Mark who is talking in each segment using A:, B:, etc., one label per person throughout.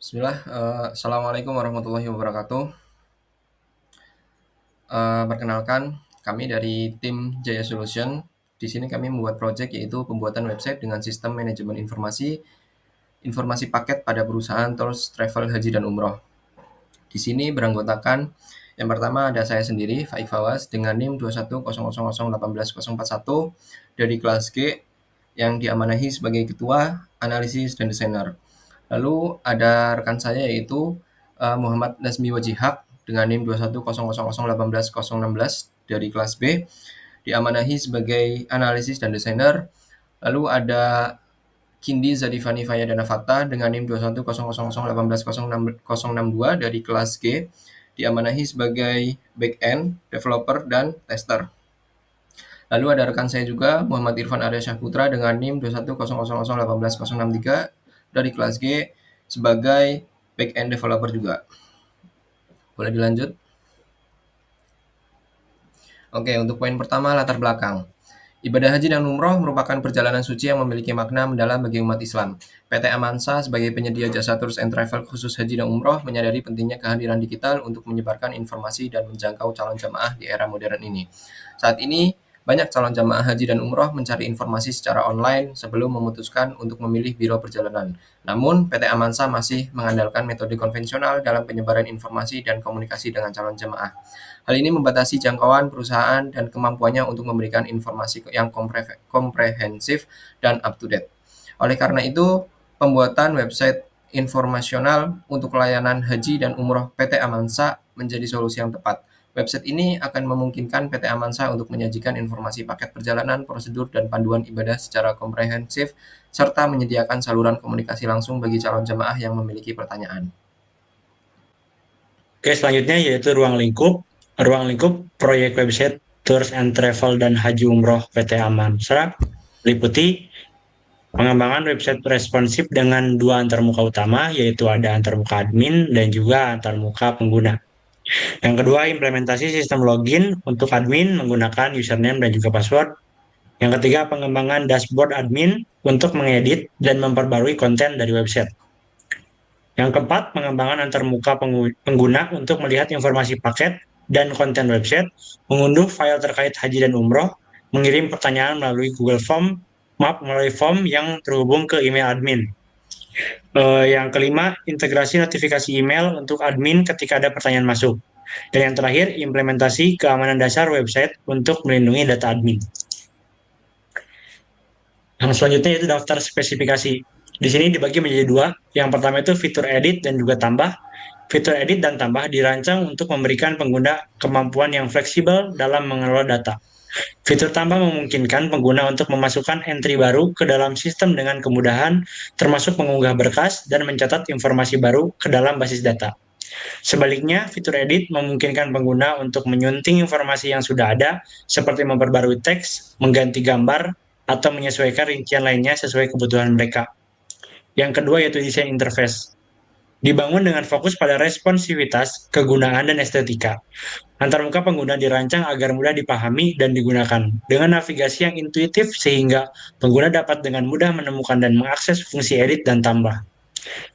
A: Bismillah, assalamualaikum warahmatullahi wabarakatuh. Perkenalkan, kami dari tim Jaya Solution. Di sini kami membuat proyek yaitu pembuatan website dengan sistem manajemen informasi paket pada perusahaan tours travel haji dan umroh. Di sini beranggotakan yang pertama ada saya sendiri, Faik Fawaz, dengan NIM 21000181141 dari kelas G yang diamanahi sebagai ketua, analisis, dan desainer. Lalu ada rekan saya yaitu Muhammad Nazmi Wajihak dengan NIM 21000181116 dari kelas B, diamanahi sebagai analisis dan desainer. Lalu ada Kindi Zadifani Fayadana Fata dengan NIM 21000181062 dari kelas G, diamanahi sebagai back-end, developer, dan tester. Lalu ada rekan saya juga, Muhammad Irfan Arya Syahputra dengan NIM 21000181063 dari kelas G sebagai back-end developer juga. Boleh dilanjut? Oke, untuk poin pertama, latar belakang. Ibadah haji dan umroh merupakan perjalanan suci yang memiliki makna mendalam bagi umat Islam. PT Amansa sebagai penyedia jasa tours and travel khusus haji dan umroh menyadari pentingnya kehadiran digital untuk menyebarkan informasi dan menjangkau calon jamaah di era modern ini. Saat ini, banyak calon jamaah haji dan umroh mencari informasi secara online sebelum memutuskan untuk memilih biro perjalanan. Namun, PT Amansa masih mengandalkan metode konvensional dalam penyebaran informasi dan komunikasi dengan calon jamaah. Hal ini membatasi jangkauan perusahaan dan kemampuannya untuk memberikan informasi yang komprehensif dan up-to-date. Oleh karena itu, pembuatan website informasional untuk layanan haji dan umroh PT Amansa menjadi solusi yang tepat. Website ini akan memungkinkan PT Amansa untuk menyajikan informasi paket perjalanan, prosedur, dan panduan ibadah secara komprehensif, serta menyediakan saluran komunikasi langsung bagi calon jemaah yang memiliki pertanyaan.
B: Oke, selanjutnya yaitu ruang lingkup. Ruang lingkup proyek website Tours and Travel dan Haji Umroh PT Amansa meliputi pengembangan website responsif dengan dua antarmuka utama, yaitu ada antarmuka admin dan juga antarmuka pengguna. Yang kedua, implementasi sistem login untuk admin menggunakan username dan juga password. Yang ketiga, pengembangan dashboard admin untuk mengedit dan memperbarui konten dari website. Yang keempat, pengembangan antarmuka pengguna untuk melihat informasi paket dan konten website, mengunduh file terkait haji dan umroh, mengirim pertanyaan melalui Google Form, melalui form yang terhubung ke email admin. Yang kelima, integrasi notifikasi email untuk admin ketika ada pertanyaan masuk. Dan yang terakhir, implementasi keamanan dasar website untuk melindungi data admin. Yang selanjutnya itu daftar spesifikasi. Di sini dibagi menjadi dua. Yang pertama itu fitur edit dan juga tambah. Fitur edit dan tambah dirancang untuk memberikan pengguna kemampuan yang fleksibel dalam mengelola data. Fitur tambah memungkinkan pengguna untuk memasukkan entry baru ke dalam sistem dengan kemudahan, termasuk mengunggah berkas dan mencatat informasi baru ke dalam basis data. Sebaliknya, fitur edit memungkinkan pengguna untuk menyunting informasi yang sudah ada, seperti memperbarui teks, mengganti gambar, atau menyesuaikan rincian lainnya sesuai kebutuhan mereka. Yang kedua yaitu desain interface. Dibangun dengan fokus pada responsivitas, kegunaan, dan estetika. Antarmuka pengguna dirancang agar mudah dipahami dan digunakan, dengan navigasi yang intuitif sehingga pengguna dapat dengan mudah menemukan dan mengakses fungsi edit dan tambah.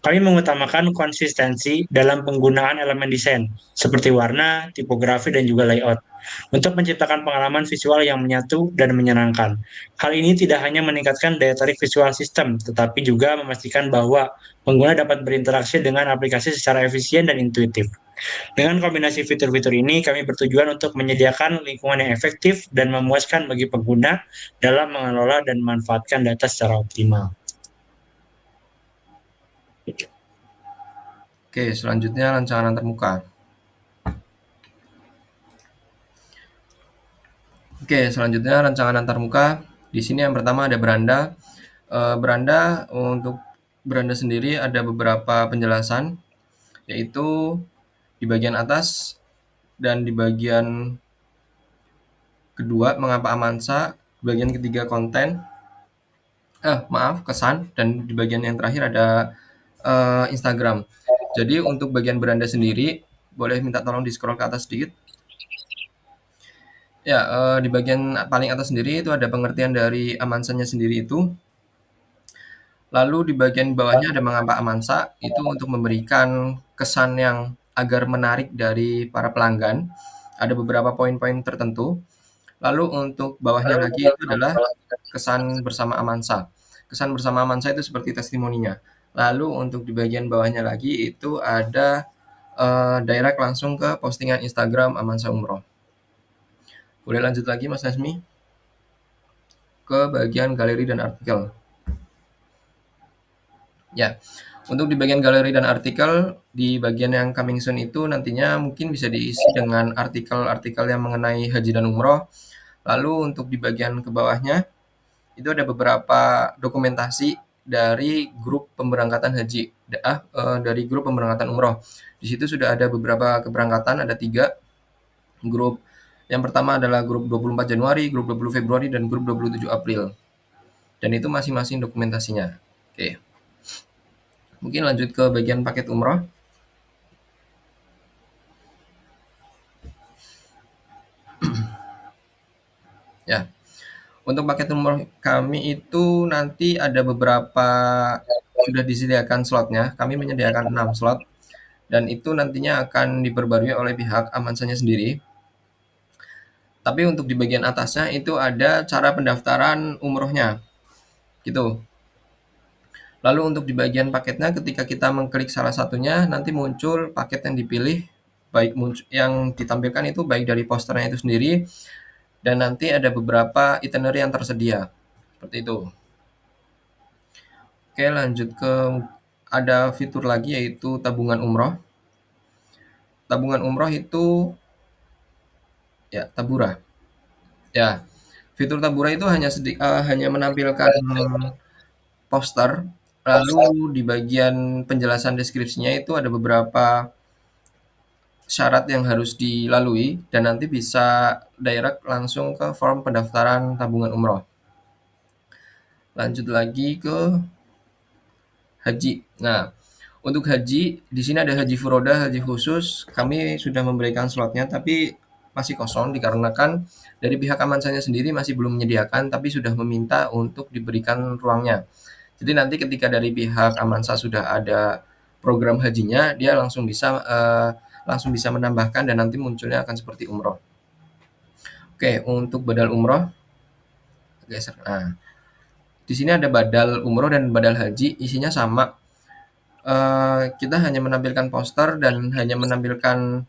B: Kami mengutamakan konsistensi dalam penggunaan elemen desain, seperti warna, tipografi, dan juga layout, untuk menciptakan pengalaman visual yang menyatu dan menyenangkan. Hal ini tidak hanya meningkatkan daya tarik visual sistem, tetapi juga memastikan bahwa pengguna dapat berinteraksi dengan aplikasi secara efisien dan intuitif. Dengan kombinasi fitur-fitur ini, kami bertujuan untuk menyediakan lingkungan yang efektif dan memuaskan bagi pengguna dalam mengelola dan memanfaatkan data secara optimal.
A: Oke, selanjutnya rancangan antarmuka. Oke, selanjutnya rancangan antarmuka. Di sini yang pertama ada beranda. Beranda untuk beranda sendiri ada beberapa penjelasan, yaitu di bagian atas dan di bagian kedua mengapa Amansa, di bagian ketiga konten, kesan, dan di bagian yang terakhir ada Instagram. Jadi untuk bagian beranda sendiri, boleh minta tolong di scroll ke atas sedikit. Ya, di bagian paling atas sendiri itu ada pengertian dari Amansanya sendiri itu. Lalu di bagian bawahnya ada mengapa Amansa, itu untuk memberikan kesan yang agar menarik dari para pelanggan. Ada beberapa poin-poin tertentu. Lalu untuk bawahnya lagi itu adalah kesan bersama Amansa. Kesan bersama Amansa itu seperti testimoninya. Lalu untuk di bagian bawahnya lagi itu ada direct langsung ke postingan Instagram Amansa Umroh. Boleh lanjut lagi Mas Nasmi ke bagian galeri dan artikel. Ya, untuk di bagian galeri dan artikel, di bagian yang coming soon itu nantinya mungkin bisa diisi dengan artikel-artikel yang mengenai haji dan umroh. Lalu untuk di bagian ke bawahnya, itu ada beberapa dokumentasi dari grup pemberangkatan haji, dari grup pemberangkatan umroh. Di situ sudah ada beberapa keberangkatan, ada 3 grup. Yang pertama adalah grup 24 Januari, grup 20 Februari, dan grup 27 April. Dan itu masing-masing dokumentasinya. Oke. Mungkin lanjut ke bagian paket umroh. Ya, untuk paket umroh kami itu nanti ada beberapa sudah disediakan slotnya. Kami menyediakan 6 slot dan itu nantinya akan diperbarui oleh pihak Amansanya sendiri. Tapi untuk di bagian atasnya itu ada cara pendaftaran umrohnya, gitu. Lalu untuk di bagian paketnya ketika kita mengklik salah satunya nanti muncul paket yang dipilih, baik yang ditampilkan itu baik dari posternya itu sendiri dan nanti ada beberapa itinerary yang tersedia. Seperti itu. Oke, lanjut ke ada fitur lagi yaitu tabungan umroh. Tabungan umroh itu ya tabura. Ya, fitur tabura itu hanya menampilkan poster, lalu di bagian penjelasan deskripsinya itu ada beberapa syarat yang harus dilalui dan nanti bisa direct langsung ke form pendaftaran tabungan umroh. Lanjut lagi ke haji. Nah, untuk haji di sini ada haji furoda, haji khusus. Kami sudah memberikan slotnya tapi masih kosong dikarenakan dari pihak Amansanya sendiri masih belum menyediakan tapi sudah meminta untuk diberikan ruangnya. Jadi nanti ketika dari pihak Amansa sudah ada program hajinya, dia langsung bisa menambahkan dan nanti munculnya akan seperti umroh. Oke, untuk badal umroh, geser. Nah, di sini ada badal umroh dan badal haji, isinya sama. Kita hanya menampilkan poster dan hanya menampilkan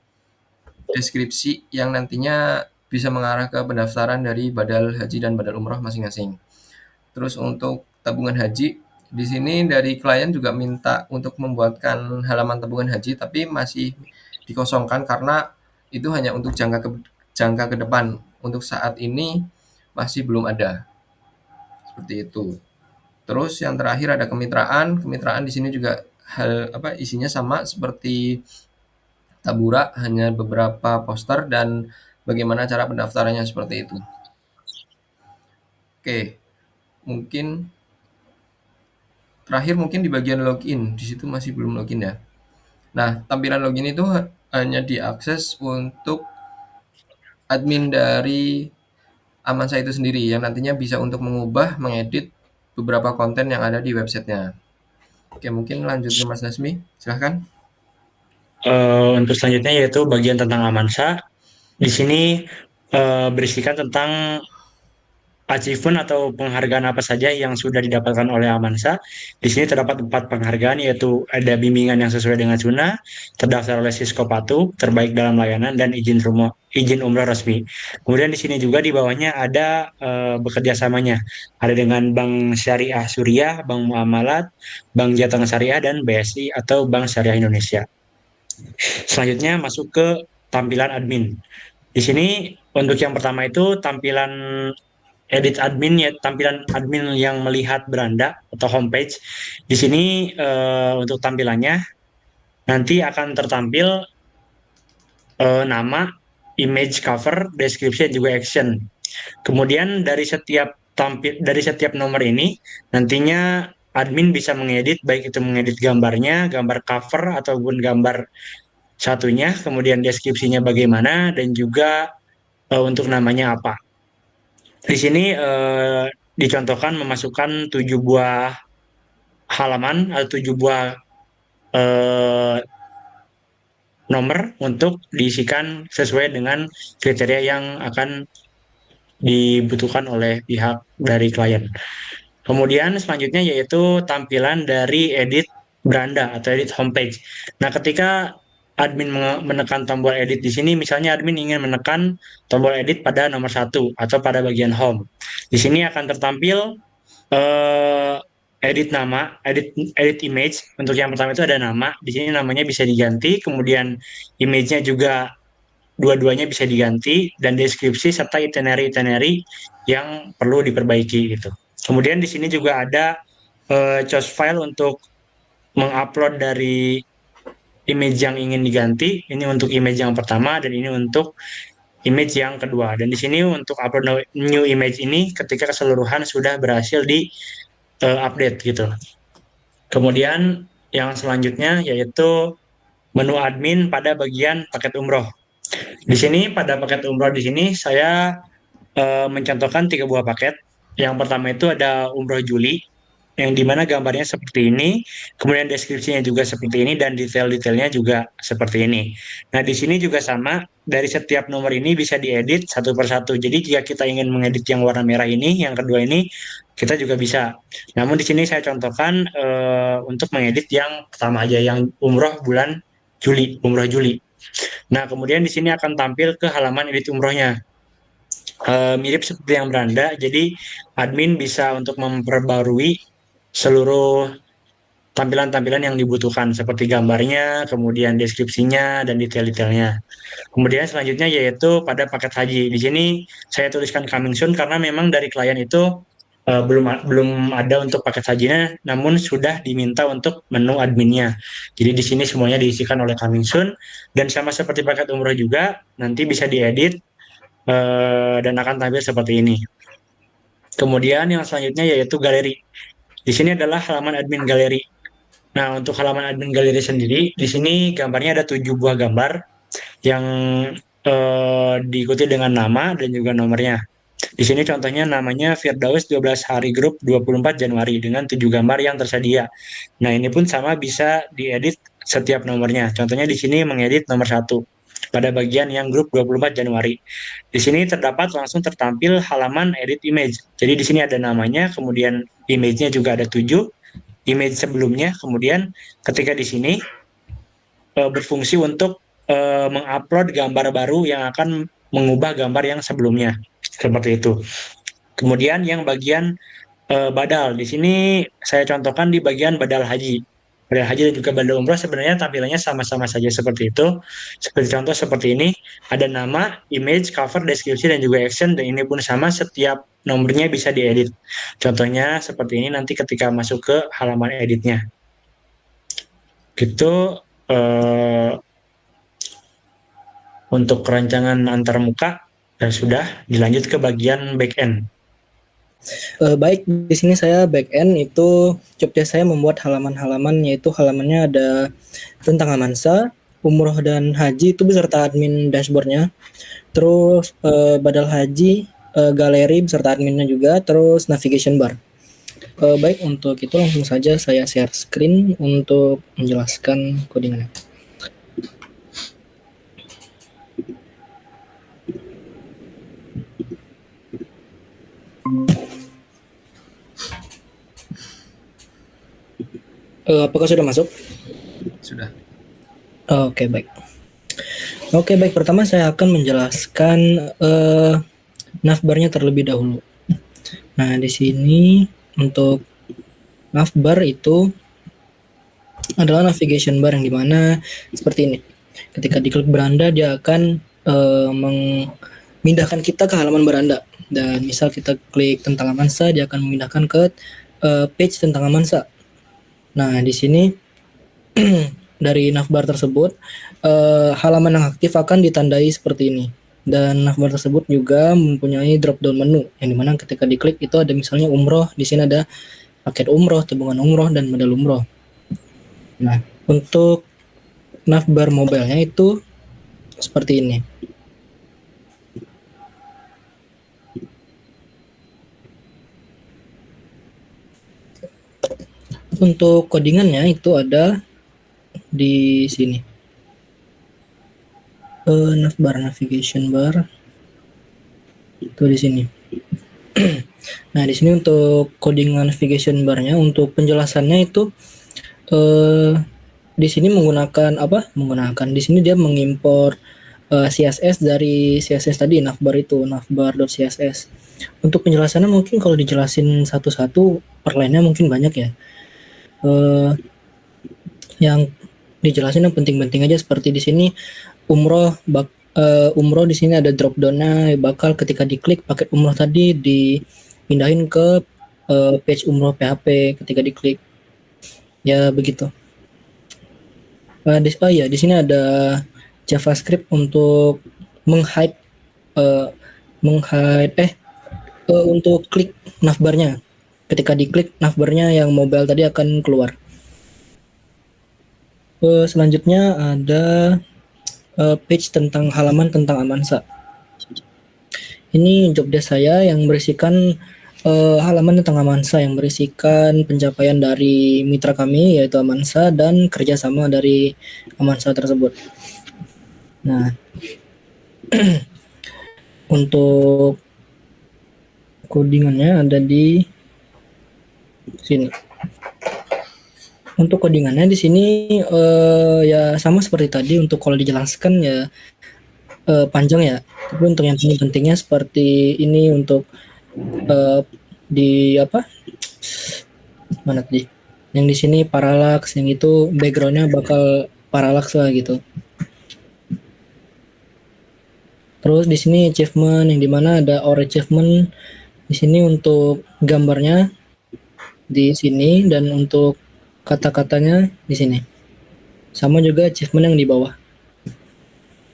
A: deskripsi yang nantinya bisa mengarah ke pendaftaran dari badal haji dan badal umroh masing-masing. Terus untuk tabungan haji, di sini dari klien juga minta untuk membuatkan halaman tabungan haji, tapi masih dikosongkan karena itu hanya untuk jangka ke depan. Untuk saat ini masih belum ada. Seperti itu. Terus yang terakhir ada kemitraan. Kemitraan di sini juga isinya sama seperti tabura, hanya beberapa poster dan bagaimana cara pendaftarannya seperti itu. Oke, mungkin terakhir mungkin di bagian login, di situ masih belum login ya. Nah, tampilan login itu hanya diakses untuk admin dari Amansa itu sendiri yang nantinya bisa untuk mengubah, mengedit beberapa konten yang ada di websitenya. Oke, mungkin lanjut ke Mas Nasmi, silahkan.
B: Untuk selanjutnya yaitu bagian tentang Amansa. Di sini berisikan tentang achievement atau penghargaan apa saja yang sudah didapatkan oleh Amansa. Di sini terdapat 4 penghargaan, yaitu ada bimbingan yang sesuai dengan sunnah, terdaftar oleh Sisko Patu, terbaik dalam layanan, dan izin umrah resmi. Kemudian di sini juga di bawahnya ada bekerja samanya. Ada dengan Bank Syariah Suriah, Bank Muamalat, Bank Jateng Syariah, dan BSI atau Bank Syariah Indonesia. Selanjutnya masuk ke tampilan admin. Di sini untuk yang pertama itu tampilan edit admin, ya tampilan admin yang melihat beranda atau homepage. Di sini untuk tampilannya nanti akan tertampil nama, image cover, description, juga action. Kemudian dari setiap nomor ini nantinya admin bisa mengedit, baik itu mengedit gambarnya, gambar cover ataupun gambar satunya, kemudian deskripsinya bagaimana, dan juga untuk namanya apa. Di sini dicontohkan memasukkan 7 buah halaman atau 7 buah eh, nomor untuk diisikan sesuai dengan kriteria yang akan dibutuhkan oleh pihak dari klien. Kemudian selanjutnya yaitu tampilan dari edit beranda atau edit homepage. Nah, ketika admin menekan tombol edit di sini, misalnya admin ingin menekan tombol edit pada nomor satu atau pada bagian home. Di sini akan tertampil eh, edit nama, edit image. Untuk yang pertama itu ada nama. Di sini namanya bisa diganti, kemudian image-nya juga dua-duanya bisa diganti, dan deskripsi serta itinerary yang perlu diperbaiki gitu. Kemudian di sini juga ada choose file untuk mengupload dari image yang ingin diganti. Ini untuk image yang pertama dan ini untuk image yang kedua. Dan di sini untuk upload new image ini ketika keseluruhan sudah berhasil di update gitu. Kemudian yang selanjutnya yaitu menu admin pada bagian paket umroh. Di sini pada paket umroh di sini saya mencontohkan 3 buah paket. Yang pertama itu ada umroh Juli, yang dimana gambarnya seperti ini, kemudian deskripsinya juga seperti ini, dan detail-detailnya juga seperti ini. Nah, di sini juga sama, dari setiap nomor ini bisa diedit satu per satu. Jadi jika kita ingin mengedit yang warna merah ini, yang kedua ini, kita juga bisa. Namun di sini saya contohkan untuk mengedit yang pertama aja, yang umroh bulan Juli, umroh Juli. Nah, kemudian di sini akan tampil ke halaman edit umrohnya. Mirip seperti yang beranda, jadi admin bisa untuk memperbarui seluruh tampilan-tampilan yang dibutuhkan seperti gambarnya, kemudian deskripsinya dan detail-detailnya. Kemudian selanjutnya yaitu pada paket haji. Di sini saya tuliskan coming soon karena memang dari klien itu belum ada untuk paket hajinya, namun sudah diminta untuk menu adminnya. Jadi di sini semuanya diisikan oleh coming soon, dan sama seperti paket umroh juga nanti bisa diedit dan akan tampil seperti ini. Kemudian yang selanjutnya yaitu galeri. Di sini adalah halaman admin galeri. Nah, untuk halaman admin galeri sendiri, di sini gambarnya ada 7 buah gambar yang diikuti dengan nama dan juga nomornya. Di sini contohnya namanya Firdaus 12 hari grup 24 Januari dengan 7 gambar yang tersedia. Nah, ini pun sama bisa diedit setiap nomornya. Contohnya di sini mengedit nomor 1 pada bagian yang grup 24 Januari. Di sini terdapat langsung tertampil halaman edit image. Jadi di sini ada namanya, kemudian image-nya juga ada 7, image sebelumnya, kemudian ketika di sini berfungsi untuk mengupload gambar baru yang akan mengubah gambar yang sebelumnya. Seperti itu. Kemudian yang bagian badal. Di sini saya contohkan di bagian badal haji. Badal haji dan juga badal umroh sebenarnya tampilannya sama-sama saja seperti itu. Seperti contoh seperti ini, ada nama, image, cover, deskripsi, dan juga action, dan ini pun sama, setiap nomornya bisa diedit. Contohnya seperti ini nanti ketika masuk ke halaman editnya. Gitu untuk rancangan antarmuka, dan sudah dilanjut ke bagian back end.
C: Baik, di sini saya back end itu jobdesk saya membuat halaman-halaman, yaitu halamannya ada tentang Amansa, umroh dan haji itu beserta admin dashboardnya. Terus badal haji, galeri beserta adminnya juga, terus navigation bar. Baik, untuk itu langsung saja saya share screen untuk menjelaskan codingannya. Apakah sudah masuk?
A: Sudah.
C: Oke, baik. Oke, baik. Pertama saya akan menjelaskan navbarnya terlebih dahulu. Nah, di sini untuk navbar itu adalah navigation bar yang dimana seperti ini. Ketika diklik beranda, dia akan memindahkan kita ke halaman beranda. Dan misal kita klik tentang Amansa, dia akan memindahkan ke page tentang Amansa. Nah, di sini dari navbar tersebut, halaman yang aktif akan ditandai seperti ini. Dan navbar tersebut juga mempunyai drop down menu, yang dimana ketika diklik itu ada misalnya umroh, di sini ada paket umroh, tabungan umroh, dan modal umroh. Nah, untuk navbar mobilenya itu seperti ini. untuk codingannya itu ada di sini. Navbar, navigation bar itu di sini. Nah, di sini untuk codingan navigation barnya, untuk penjelasannya itu di sini menggunakan apa? Di sini dia mengimpor CSS dari CSS tadi, navbar itu, navbar.css. Untuk penjelasannya mungkin kalau dijelasin satu-satu per line-nya mungkin banyak ya. Yang dijelasin yang penting-penting aja, seperti di sini umroh di sini ada drop down-nya, bakal ketika diklik paket umroh tadi dipindahin ke page umroh PHP ketika diklik. Ya begitu. Di sini ada JavaScript untuk menghide untuk klik navbarnya. Ketika diklik navbarnya yang mobile tadi akan keluar. Selanjutnya ada page tentang halaman tentang Amansa. Ini job desk saya yang berisikan halaman tentang Amansa, yang berisikan pencapaian dari mitra kami yaitu Amansa dan kerjasama dari Amansa tersebut. Nah, untuk codingannya ada di sini. Untuk codingannya di sini ya sama seperti tadi, untuk kalau dijelaskan ya panjang ya. Tapi untuk yang penting-pentingnya seperti ini, untuk di apa? Mana tadi? Yang di sini parallax, yang itu backgroundnya bakal parallax lah gitu. Terus di sini achievement, yang dimana ada our achievement di sini untuk gambarnya di sini, dan untuk kata-katanya di sini. Sama juga achievement yang di bawah.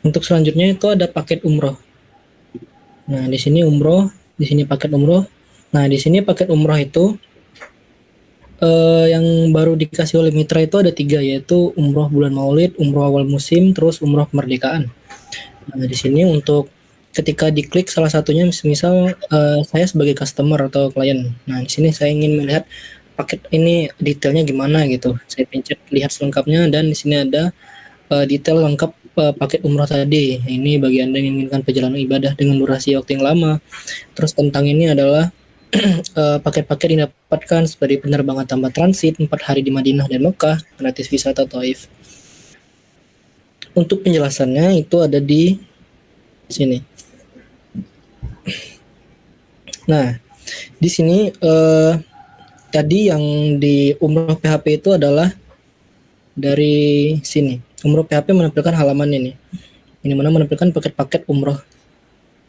C: Untuk selanjutnya itu ada paket umroh. Nah, di sini umroh, di sini paket umroh. Nah, di sini paket umroh itu yang baru dikasih oleh mitra itu ada 3, yaitu umroh bulan Maulid, umroh awal musim, terus umroh kemerdekaan. Nah, di sini untuk ketika diklik salah satunya, misal saya sebagai customer atau klien. Nah, di sini saya ingin melihat paket ini detailnya gimana gitu. Saya pencet lihat selengkapnya, dan di sini ada detail lengkap paket umroh tadi. Ini bagi Anda yang menginginkan perjalanan ibadah dengan durasi waktu yang lama. Terus tentang ini adalah paket-paket yang didapatkan seperti penerbangan tambah transit 4 hari di Madinah dan Mekah, gratis wisata Taif. Untuk penjelasannya itu ada di sini. Nah, di sini tadi yang di umroh PHP itu adalah dari sini. Umroh PHP menampilkan halaman ini mana menampilkan paket-paket umroh.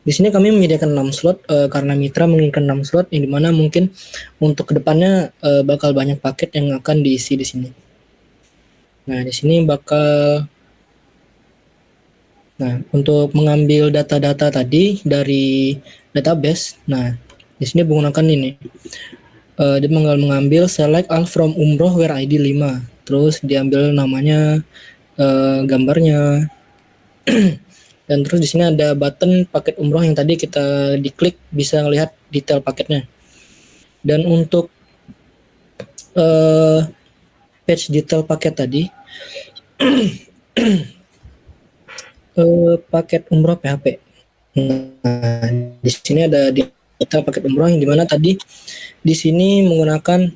C: Di sini kami menyediakan 6 slot karena mitra menginginkan 6 slot, yang dimana mungkin untuk kedepannya bakal banyak paket yang akan diisi di sini. Nah, di sini untuk mengambil data-data tadi dari database, nah di sini menggunakan ini. Dia mengambil select all from umroh where ID 5, terus diambil namanya, gambarnya, dan terus di sini ada button paket umroh yang tadi kita diklik bisa melihat detail paketnya. Dan untuk page detail paket tadi paket umroh PHP. Nah, di sini ada detail paket umroh yang dimana tadi di sini menggunakan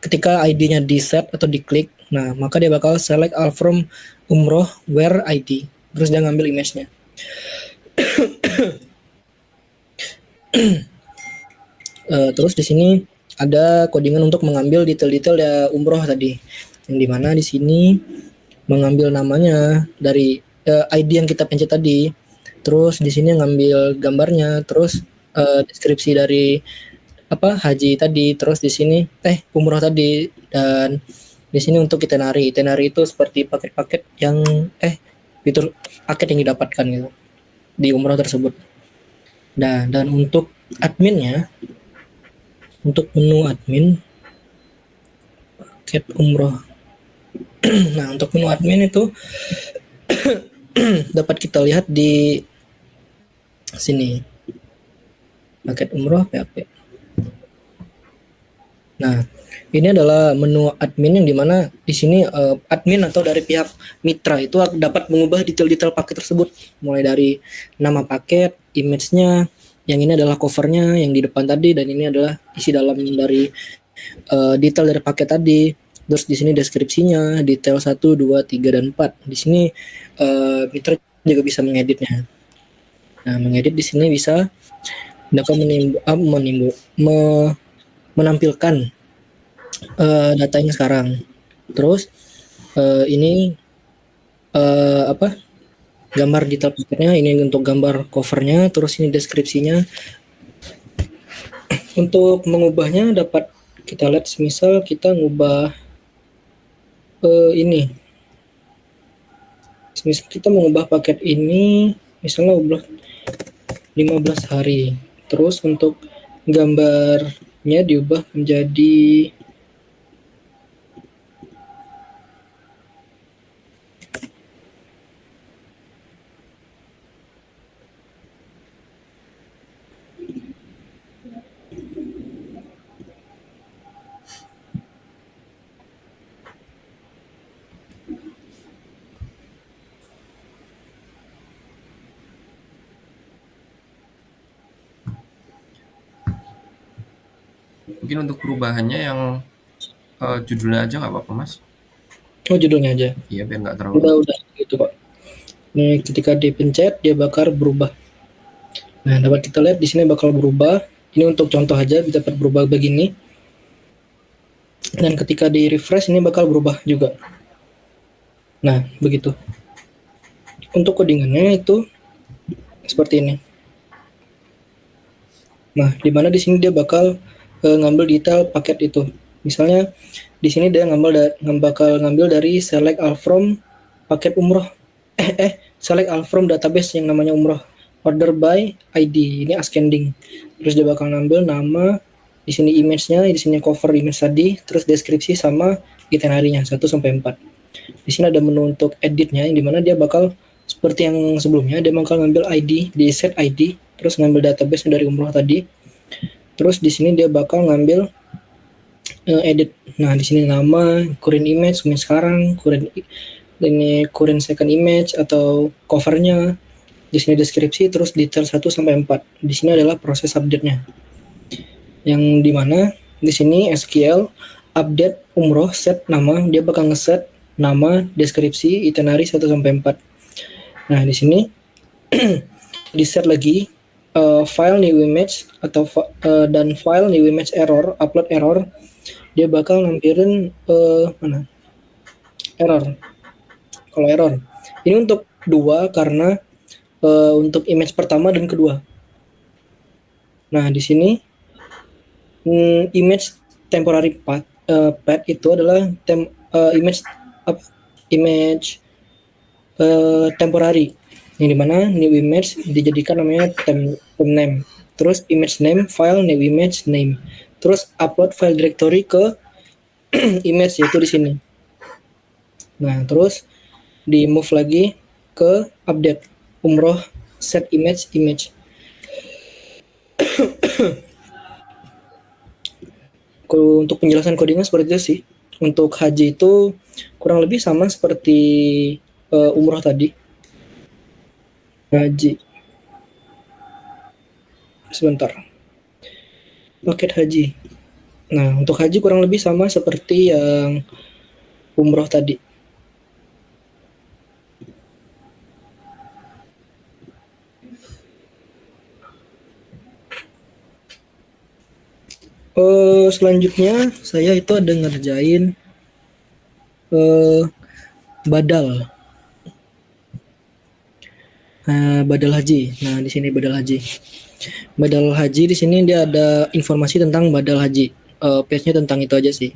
C: ketika ID-nya di set atau diklik, nah maka dia bakal select all from umroh where ID, terus dia ngambil image-nya. Terus di sini ada codingan untuk mengambil detail-detail ya umroh tadi, yang dimana di sini mengambil namanya dari ID yang kita pencet tadi, terus di sini ngambil gambarnya, terus deskripsi dari haji tadi, terus di sini umroh tadi, dan di sini untuk itinerary itu seperti paket-paket yang fitur paket yang didapatkan gitu di umroh tersebut. Nah, dan untuk adminnya, untuk menu admin paket umroh. Nah, untuk menu admin itu dapat kita lihat di sini, paket umroh PHP. Nah, ini adalah menu admin yang dimana di sini admin atau dari pihak mitra itu dapat mengubah detail-detail paket tersebut, mulai dari nama paket, image-nya, yang ini adalah covernya yang di depan tadi, dan ini adalah isi dalam dari detail dari paket tadi. Terus di sini deskripsinya, detail 1, 2, 3, dan 4. Di sini mitra juga bisa mengeditnya. Nah, mengedit di sini bisa dapat menampilkan datanya sekarang. Terus ini apa? Gambar detail paketnya, ini untuk gambar covernya, terus ini deskripsinya. Untuk mengubahnya dapat kita lihat, misal kita ngubah ini. Misal kita mengubah paket ini, misalnya ubah 15 hari. Terus untuk gambarnya diubah menjadi
A: Mungkin untuk perubahannya yang judulnya aja nggak apa-apa, Mas?
C: judulnya aja.
A: Iya, biar nggak terlalu.
C: Udah gitu Pak. Nih ketika dipencet dia bakal berubah. Nah, dapat kita lihat di sini bakal berubah. Ini untuk contoh aja dapat berubah begini. Dan ketika di refresh ini bakal berubah juga. Nah, begitu. Untuk codingannya itu seperti ini. Nah, di mana di sini dia bakal ngambil detail paket itu. Misalnya di sini dia bakal ngambil dari select all from paket umroh. Select all from database yang namanya umroh. Order by ID, ini ascending. Terus dia bakal ngambil nama, di sini image-nya, di sini cover image tadi, terus deskripsi sama itinerary-nya 1 sampai 4. Di sini ada menu untuk editnya, yang dimana dia bakal seperti yang sebelumnya, dia bakal ngambil ID, di set ID, terus ngambil database dari umroh tadi. Terus di sini dia bakal ngambil edit. Nah, di sini nama, current image sekarang, current second image atau covernya. Di sini deskripsi, terus detail 1 sampai 4. Di sini adalah proses update-nya. Yang dimana di sini SQL update umroh set nama, dia bakal ngeset nama, deskripsi, itinerary 1 sampai 4. Nah, di sini di set lagi file new image atau dan file new image error, upload error, dia bakal ngambilin mana? Error. Kalau error. Ini untuk 2 karena untuk image pertama dan kedua. Nah, di sini image temporary path itu adalah image temporary, yang dimana new image dijadikan namanya temp name. Terus image name file new image name. Terus upload file directory ke image, yaitu di sini. Nah, terus di move lagi ke update umroh set image. Kalau untuk penjelasan codingnya seperti itu sih. Untuk haji itu kurang lebih sama seperti umroh tadi. Haji. Sebentar. Paket haji. Nah, untuk haji kurang lebih sama seperti yang umroh tadi. Selanjutnya saya itu ada ngerjain badal. Badal haji. Nah, di sini badal haji. Badal haji di sini dia ada informasi tentang badal haji. Page-nya tentang itu aja sih.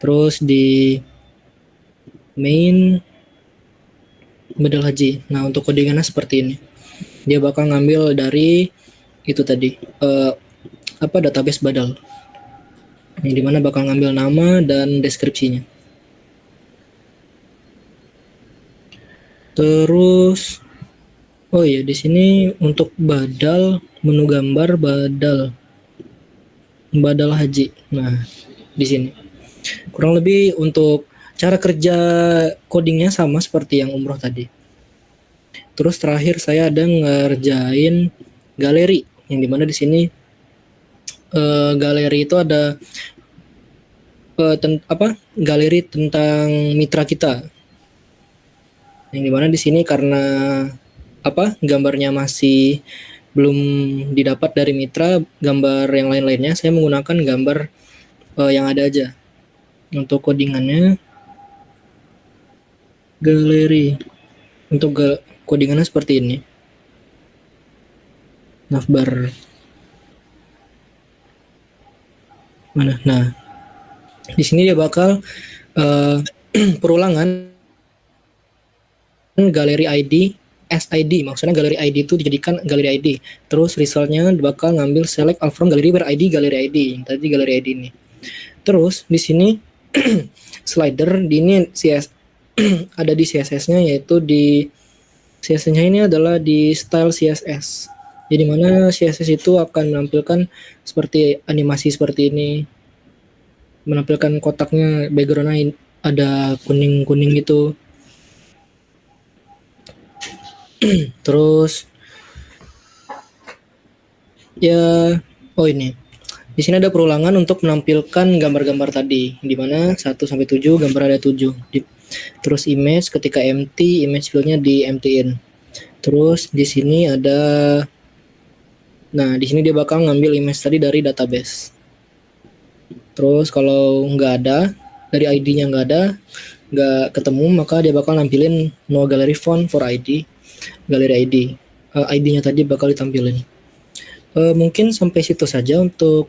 C: Terus di main badal haji. Nah, untuk codingannya seperti ini. Dia bakal ngambil dari itu tadi. Database badal. Yang dimana bakal ngambil nama dan deskripsinya. Terus di sini untuk badal, menu gambar badal. badal haji. Nah, di sini kurang lebih untuk cara kerja codingnya sama seperti yang umroh tadi. Terus terakhir saya ada ngerjain galeri, yang dimana di sini galeri itu ada galeri tentang mitra kita. Yang dimana di sini karena gambarnya masih belum didapat dari mitra, gambar yang lain-lainnya saya menggunakan gambar yang ada aja. Untuk codingannya galeri, untuk codingannya seperti ini. Navbar mana? Nah, di sini dia bakal perulangan galeri ID SID, maksudnya galeri ID itu dijadikan galeri ID. Terus resultnya bakal ngambil select all from galeri where ID galeri ID. Yang tadi galeri ID ini. Terus di sini slider di ini CS ada di CSS-nya, yaitu di CSS-nya ini adalah di style CSS. Jadi mana CSS itu akan menampilkan seperti animasi seperti ini. Menampilkan kotaknya, background-nya ada kuning-kuning gitu. Terus ya, ini. Di sini ada perulangan untuk menampilkan gambar-gambar tadi, di mana 1 sampai 7 gambar ada 7. Terus image ketika empty, image field-nya di empty-in. Terus di sini ada, nah di sini dia bakal ngambil image tadi dari database. Terus kalau nggak ada, dari ID-nya nggak ada, nggak ketemu, maka dia bakal nampilin no gallery font for ID, galeri ID. ID-nya tadi bakal ditampilin. Mungkin sampai situ saja untuk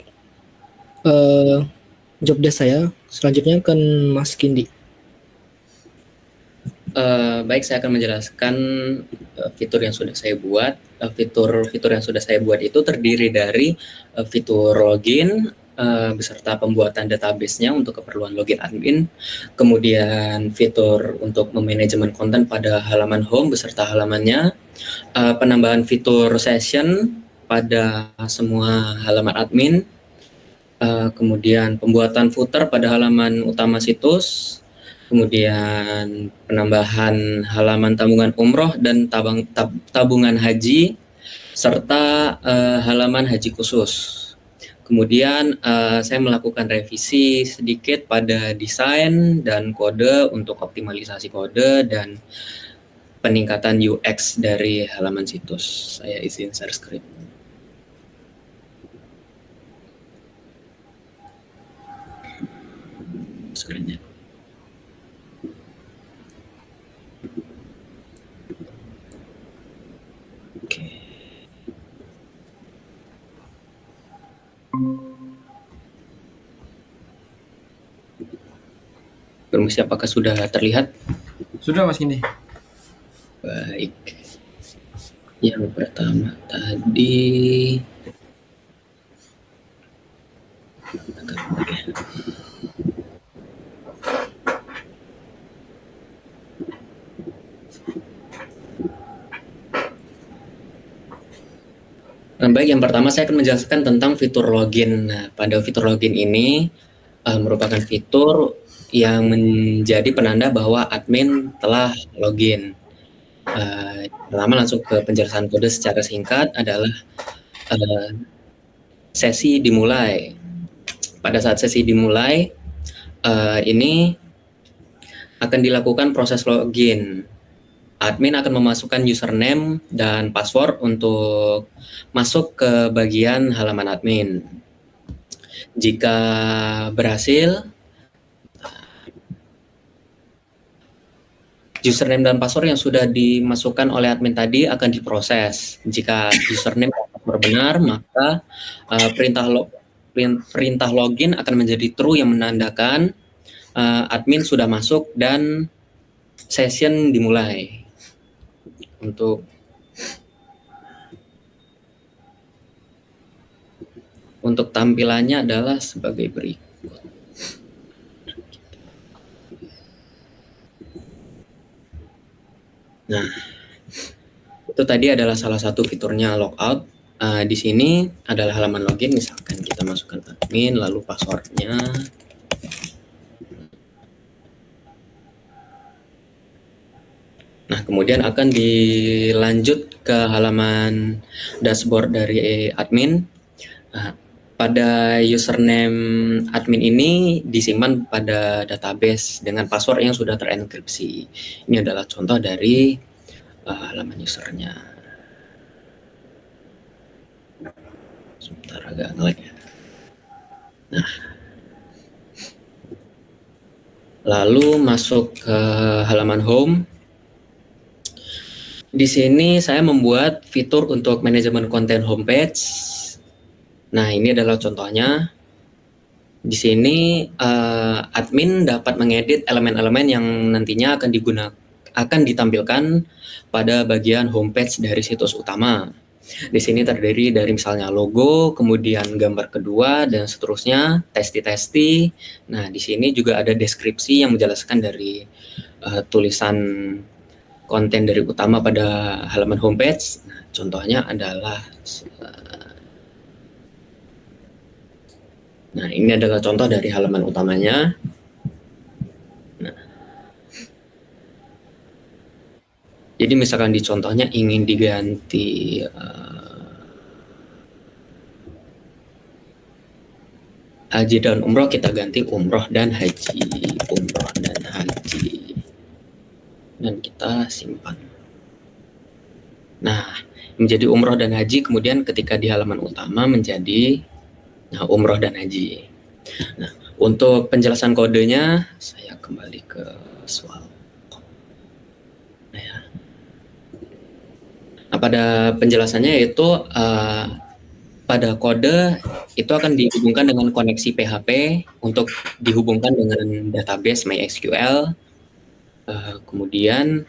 C: job desk saya. Selanjutnya akan Mas Kindi.
D: Baik, saya akan menjelaskan fitur yang sudah saya buat. Fitur yang sudah saya buat itu terdiri dari fitur login beserta pembuatan database-nya untuk keperluan login admin, kemudian fitur untuk memanajemen konten pada halaman home beserta halamannya, penambahan fitur session pada semua halaman admin, kemudian pembuatan footer pada halaman utama situs, kemudian penambahan halaman tabungan umroh dan tabungan haji, serta halaman haji khusus. Kemudian saya melakukan revisi sedikit pada desain dan kode untuk optimalisasi kode dan peningkatan UX dari halaman situs. Saya izin share screen. Screen-nya. Oke. Permisi, apakah sudah terlihat?
A: Sudah Mas Kindi.
D: Baik. Yang pertama tadi baik, yang pertama saya akan menjelaskan tentang fitur login. Nah, pada fitur login ini merupakan fitur yang menjadi penanda bahwa admin telah login. Pertama langsung ke penjelasan kode secara singkat adalah sesi dimulai. Pada saat sesi dimulai, ini akan dilakukan proses login. Admin akan memasukkan username dan password untuk masuk ke bagian halaman admin. Jika berhasil, username dan password yang sudah dimasukkan oleh admin tadi akan diproses. Jika username dan password benar, maka perintah login akan menjadi true yang menandakan admin sudah masuk dan session dimulai. Untuk tampilannya adalah sebagai berikut. Nah, itu tadi adalah salah satu fiturnya logout. Di sini adalah halaman login, misalkan kita kita masukkan admin, lalu passwordnya. Nah, kemudian akan dilanjut ke halaman dashboard dari admin. Nah, pada username admin ini disimpan pada database dengan password yang sudah terenkripsi. Ini adalah contoh dari halaman usernya. Sebentar, agak nge-lag ya. Nah, lalu masuk ke halaman home. Di sini saya membuat fitur untuk manajemen konten homepage. Nah, ini adalah contohnya. Di sini admin dapat mengedit elemen-elemen yang nantinya akan ditampilkan pada bagian homepage dari situs utama. Di sini terdiri dari misalnya logo, kemudian gambar kedua, dan seterusnya, testi-testi. Nah, di sini juga ada deskripsi yang menjelaskan dari tulisan konten dari utama pada halaman homepage. Nah, contohnya adalah nah, ini adalah contoh dari halaman utamanya. Nah, jadi misalkan di contohnya ingin diganti haji dan umroh, kita ganti umroh dan haji, umroh dan haji, dan kita simpan. Nah, menjadi umroh dan haji, kemudian ketika di halaman utama menjadi umroh dan haji. Nah, untuk penjelasan kodenya saya kembali ke soal. Nah, pada penjelasannya yaitu pada kode itu akan dihubungkan dengan koneksi PHP untuk dihubungkan dengan database MySQL. Kemudian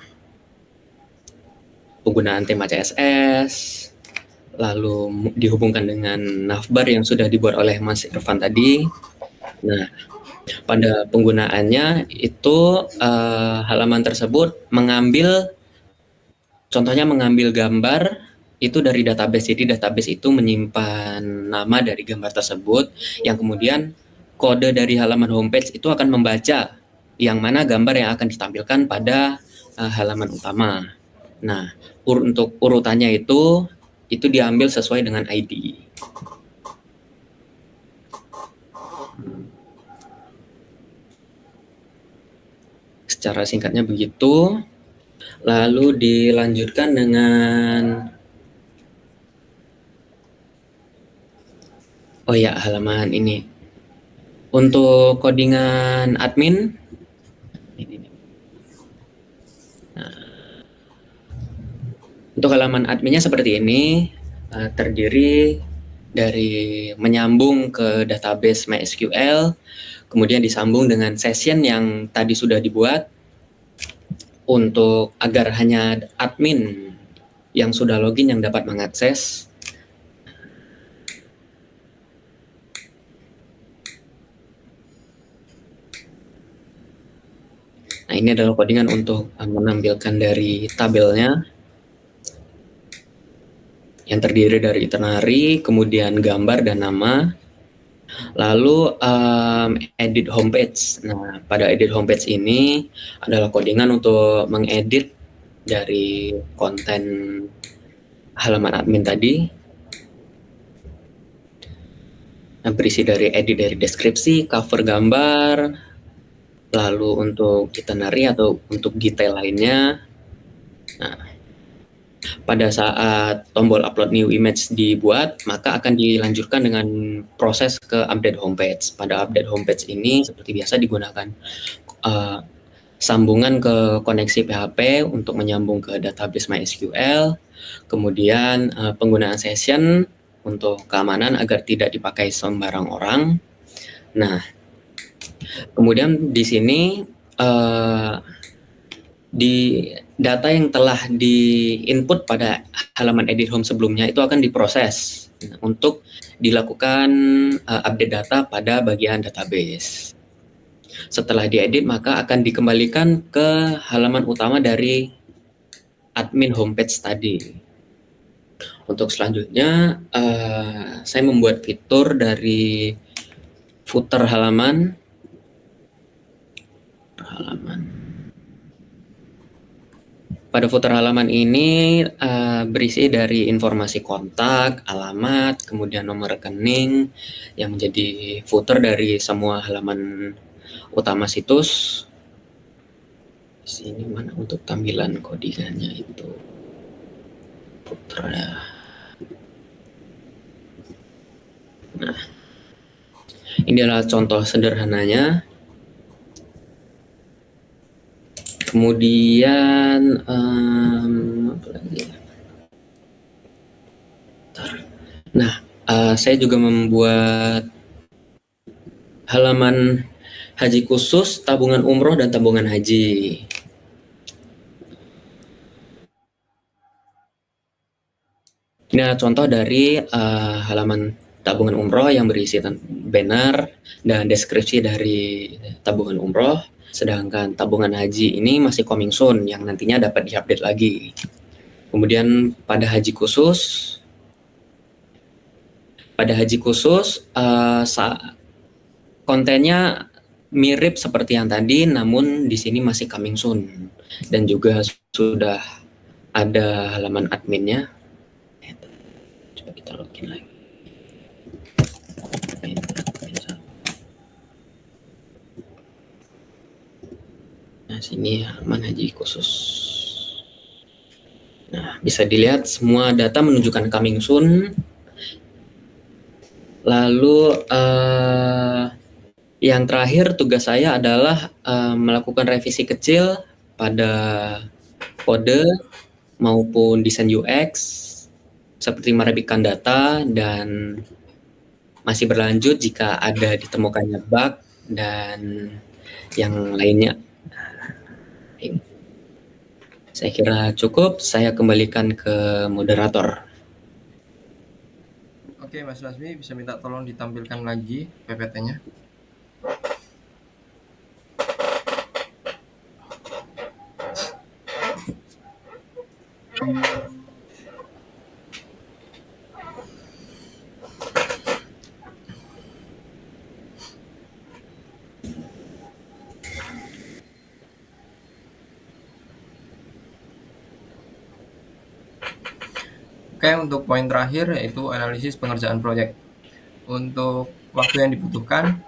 D: penggunaan tema CSS, lalu dihubungkan dengan navbar yang sudah dibuat oleh Mas Irfan tadi. Nah, pada penggunaannya itu halaman tersebut contohnya mengambil gambar itu dari database. Jadi database itu menyimpan nama dari gambar tersebut, yang kemudian kode dari halaman homepage itu akan membaca yang mana gambar yang akan ditampilkan pada halaman utama. Nah, untuk urutannya itu diambil sesuai dengan ID. Secara singkatnya begitu. Lalu dilanjutkan dengan halaman ini. Untuk codingan admin ini. Nah, untuk halaman adminnya seperti ini, terdiri dari menyambung ke database MySQL, kemudian disambung dengan session yang tadi sudah dibuat untuk agar hanya admin yang sudah login yang dapat mengakses. Nah, ini adalah codingan untuk menampilkan dari tabelnya yang terdiri dari itinerary, kemudian gambar dan nama. Lalu edit homepage. Nah, pada edit homepage ini adalah codingan untuk mengedit dari konten halaman admin tadi. Nah, berisi dari edit dari deskripsi, cover gambar, lalu untuk itinerary atau untuk detail lainnya. Nah, pada saat tombol upload new image dibuat, maka akan dilanjutkan dengan proses ke update homepage. Pada update homepage ini seperti biasa digunakan sambungan ke koneksi PHP untuk menyambung ke database MySQL, kemudian penggunaan session untuk keamanan agar tidak dipakai sembarang orang. Nah, kemudian di sini di data yang telah di-input pada halaman edit home sebelumnya itu akan diproses untuk dilakukan update data pada bagian database. Setelah diedit, maka akan dikembalikan ke halaman utama dari admin homepage tadi. Untuk selanjutnya, saya membuat fitur dari footer halaman. Pada footer halaman ini berisi dari informasi kontak, alamat, kemudian nomor rekening yang menjadi footer dari semua halaman utama situs. Di sini mana untuk tampilan codingannya itu footer ya. Nah, ini adalah contoh sederhananya. Kemudian apa lagi? Nah, saya juga membuat halaman haji khusus, tabungan umroh dan tabungan haji. Ini adalah contoh dari halaman tabungan umroh yang berisi banner dan deskripsi dari tabungan umroh. Sedangkan tabungan haji ini masih coming soon yang nantinya dapat diupdate lagi. Kemudian pada haji khusus kontennya mirip seperti yang tadi, namun di sini masih coming soon dan juga sudah ada halaman adminnya. Coba kita login lagi. Nah, sini halaman haji khusus. Nah, bisa dilihat semua data menunjukkan coming soon. Lalu yang terakhir tugas saya adalah melakukan revisi kecil pada kode maupun desain UX seperti merapikan data dan masih berlanjut jika ada ditemukannya bug dan yang lainnya. Saya kira cukup, saya kembalikan ke moderator.
A: Oke, Mas Lasmi, bisa minta tolong ditampilkan lagi PPT-nya. Oke, untuk poin terakhir yaitu analisis pengerjaan proyek. Untuk waktu yang dibutuhkan,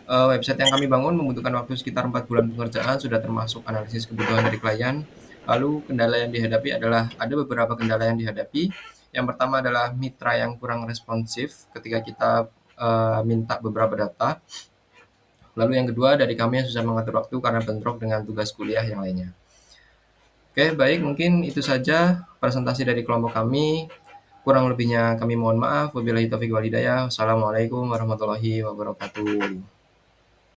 A: website yang kami bangun membutuhkan waktu sekitar 4 bulan pengerjaan, sudah termasuk analisis kebutuhan dari klien. Lalu kendala yang dihadapi adalah, ada beberapa kendala yang dihadapi. Yang pertama adalah mitra yang kurang responsif ketika kita minta beberapa data. Lalu yang kedua dari kami yang susah mengatur waktu karena bentrok dengan tugas kuliah yang lainnya. Oke, baik, mungkin itu saja presentasi dari kelompok kami. Kurang lebihnya kami mohon maaf. Wabillahi taufiq wal hidayah. Wassalamualaikum warahmatullahi wabarakatuh.